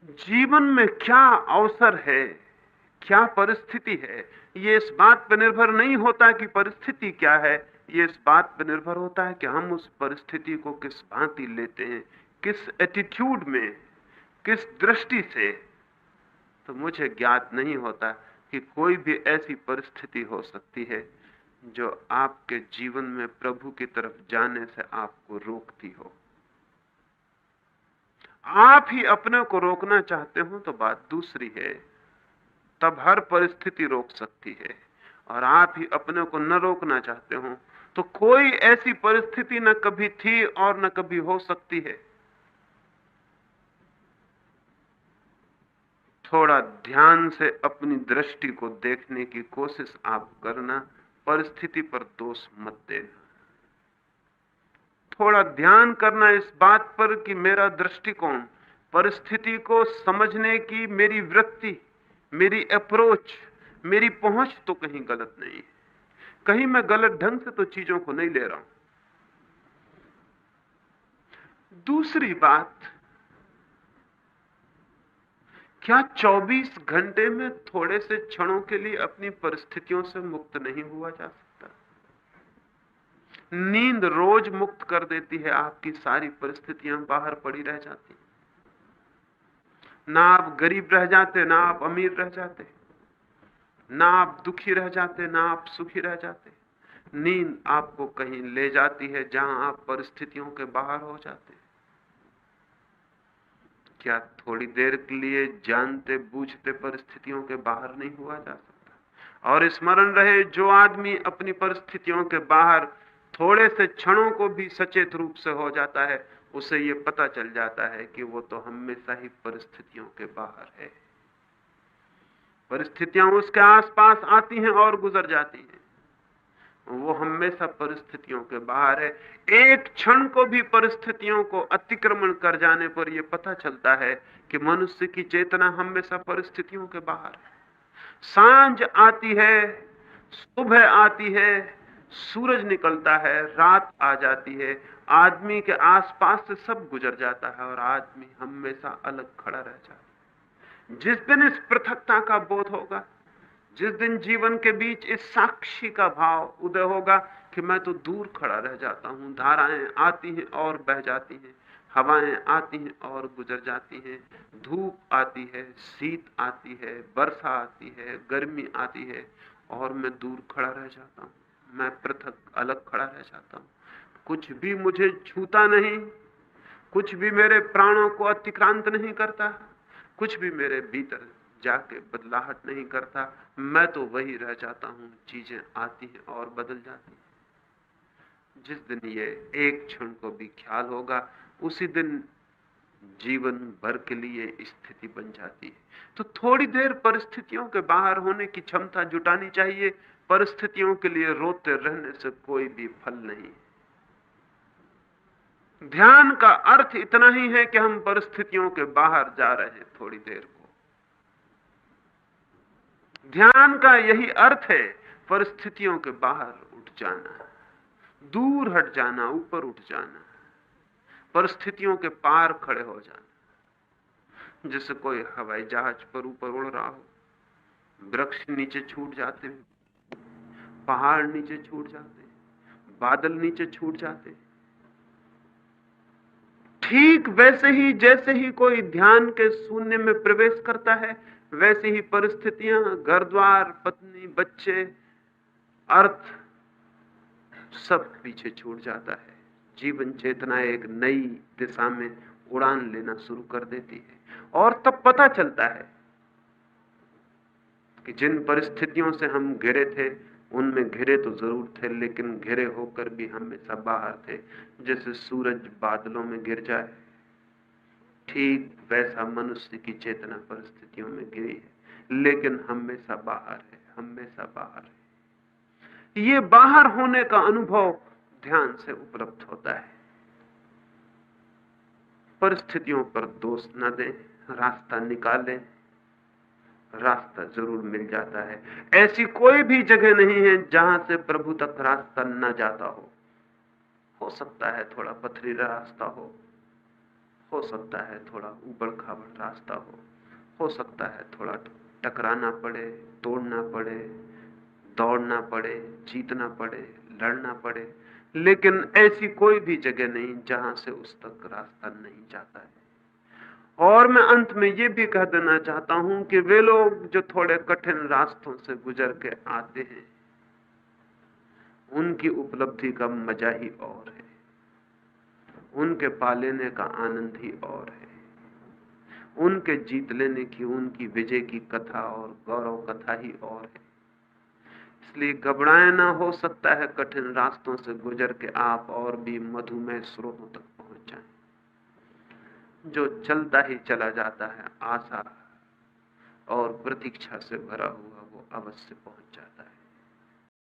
जीवन में क्या अवसर है, क्या परिस्थिति है, ये इस बात पर निर्भर नहीं होता कि परिस्थिति क्या है। ये इस बात पर निर्भर होता है कि हम उस परिस्थिति को किस भांति लेते हैं, किस एटीट्यूड में, किस दृष्टि से। तो मुझे ज्ञात नहीं होता कि कोई भी ऐसी परिस्थिति हो सकती है जो आपके जीवन में प्रभु की तरफ जाने से आपको रोकती हो। आप ही अपने को रोकना चाहते हो तो बात दूसरी है, तब हर परिस्थिति रोक सकती है। और आप ही अपने को न रोकना चाहते हो तो कोई ऐसी परिस्थिति न कभी थी और न कभी हो सकती है। थोड़ा ध्यान से अपनी दृष्टि को देखने की कोशिश आप करना, परिस्थिति पर दोष मत देना। थोड़ा ध्यान करना इस बात पर कि मेरा दृष्टिकोण, परिस्थिति को समझने की मेरी वृत्ति, मेरी अप्रोच, मेरी पहुंच तो कहीं गलत नहीं है। कहीं मैं गलत ढंग से तो चीजों को नहीं ले रहा हूं। दूसरी बात, क्या 24 घंटे में थोड़े से क्षणों के लिए अपनी परिस्थितियों से मुक्त नहीं हुआ जा सकता? नींद रोज मुक्त कर देती है, आपकी सारी परिस्थितियां बाहर पड़ी रह जाती। ना आप गरीब रह जाते, ना आप अमीर रह जाते, ना आप दुखी रह जाते, ना आप सुखी रह जाते। नींद आपको कहीं ले जाती है जहां आप परिस्थितियों के बाहर हो जाते। क्या थोड़ी देर के लिए जानते बूझते परिस्थितियों के बाहर नहीं हुआ जा सकता? और स्मरण रहे, जो आदमी अपनी परिस्थितियों के बाहर थोड़े से क्षणों को भी सचेत रूप से हो जाता है, उसे यह पता चल जाता है कि वो तो हमेशा ही परिस्थितियों के बाहर है। परिस्थितियां उसके आसपास आती हैं और गुजर जाती हैं, वो हमेशा परिस्थितियों के बाहर है। एक क्षण को भी परिस्थितियों को अतिक्रमण कर जाने पर यह पता चलता है कि मनुष्य की चेतना हमेशा परिस्थितियों के बाहर है। सांझ आती है, सुबह आती है, सूरज निकलता है, रात आ जाती है, आदमी के आसपास से सब गुजर जाता है और आदमी हमेशा अलग खड़ा रह जाता है। जिस दिन इस पृथकता का बोध होगा, जिस दिन जीवन के बीच इस साक्षी का भाव उदय होगा कि मैं तो दूर खड़ा रह जाता हूं, धाराएं आती हैं और बह जाती हैं, हवाएं आती हैं और गुजर जाती हैं, धूप आती है, शीत आती है, वर्षा आती है, गर्मी आती है, और मैं दूर खड़ा रह जाता हूं, मैं पृथक अलग खड़ा रह जाता हूं। कुछ भी मुझे छूता नहीं, कुछ भी मेरे प्राणों को अतिक्रांत नहीं करता, कुछ भी मेरे भीतर जाके बदलाहट नहीं करता। मैं तो वही रह जाता हूं, चीजें आती हैं और बदल जाती हैं। जिस दिन ये एक क्षण को भी ख्याल होगा, उसी दिन जीवन भर के लिए स्थिति बन जाती है। तो थोड़ी देर परिस्थितियों के बाहर होने की क्षमता जुटानी चाहिए। परिस्थितियों के लिए रोते रहने से कोई भी फल नहीं। ध्यान का अर्थ इतना ही है कि हम परिस्थितियों के बाहर जा रहे हैं थोड़ी देर को। ध्यान का यही अर्थ है, परिस्थितियों के बाहर उठ जाना, दूर हट जाना, ऊपर उठ जाना, परिस्थितियों के पार खड़े हो जाना। जैसे कोई हवाई जहाज पर ऊपर उड़ रहा हो, वृक्ष नीचे छूट जाते, पहाड़ नीचे छूट जाते, बादल नीचे छूट जाते। ठीक वैसे ही जैसे ही कोई ध्यान के शून्य में प्रवेश करता है, वैसे ही परिस्थितियां, घर द्वार, पत्नी, बच्चे, अर्थ सब पीछे छूट जाता है। जीवन चेतना एक नई दिशा में उड़ान लेना शुरू कर देती है। और तब पता चलता है कि जिन परिस्थितियों से हम घिरे थे, उनमें घिरे तो जरूर थे, लेकिन घिरे होकर भी हमेशा बाहर थे। जैसे सूरज बादलों में गिर जाए, ठीक वैसा मनुष्य की चेतना परिस्थितियों में गिरी है, लेकिन हमेशा बाहर है, हमेशा बाहर है। ये बाहर होने का अनुभव ध्यान से उपलब्ध होता है। परिस्थितियों पर दोष न दें, रास्ता निकालें, रास्ता जरूर मिल जाता है। ऐसी कोई भी जगह नहीं है जहां से प्रभु तक रास्ता न जाता हो सकता है थोड़ा पथरीला रास्ता हो हो सकता है थोड़ा ऊबड़ खाबड़ रास्ता हो सकता है थोड़ा टकराना पड़े, तोड़ना पड़े, दौड़ना पड़े, जीतना पड़े, लड़ना पड़े, लेकिन ऐसी कोई भी जगह नहीं जहां से उस तक रास्ता नहीं जाता है। और मैं अंत में ये भी कह देना चाहता हूं कि वे लोग जो थोड़े कठिन रास्तों से गुजर के आते हैं, उनकी उपलब्धि का मजा ही और है, उनके पा लेने का आनंद ही और है, उनके जीत लेने की, उनकी विजय की कथा और गौरव कथा ही और है। इसलिए घबराए ना, हो सकता है कठिन रास्तों से गुजर के आप और भी मधुमेह स्रोतों तक पहुंच जाएं। जो चलता ही चला जाता है, आशा और प्रतीक्षा से भरा हुआ, वो अवश्य पहुंच जाता है।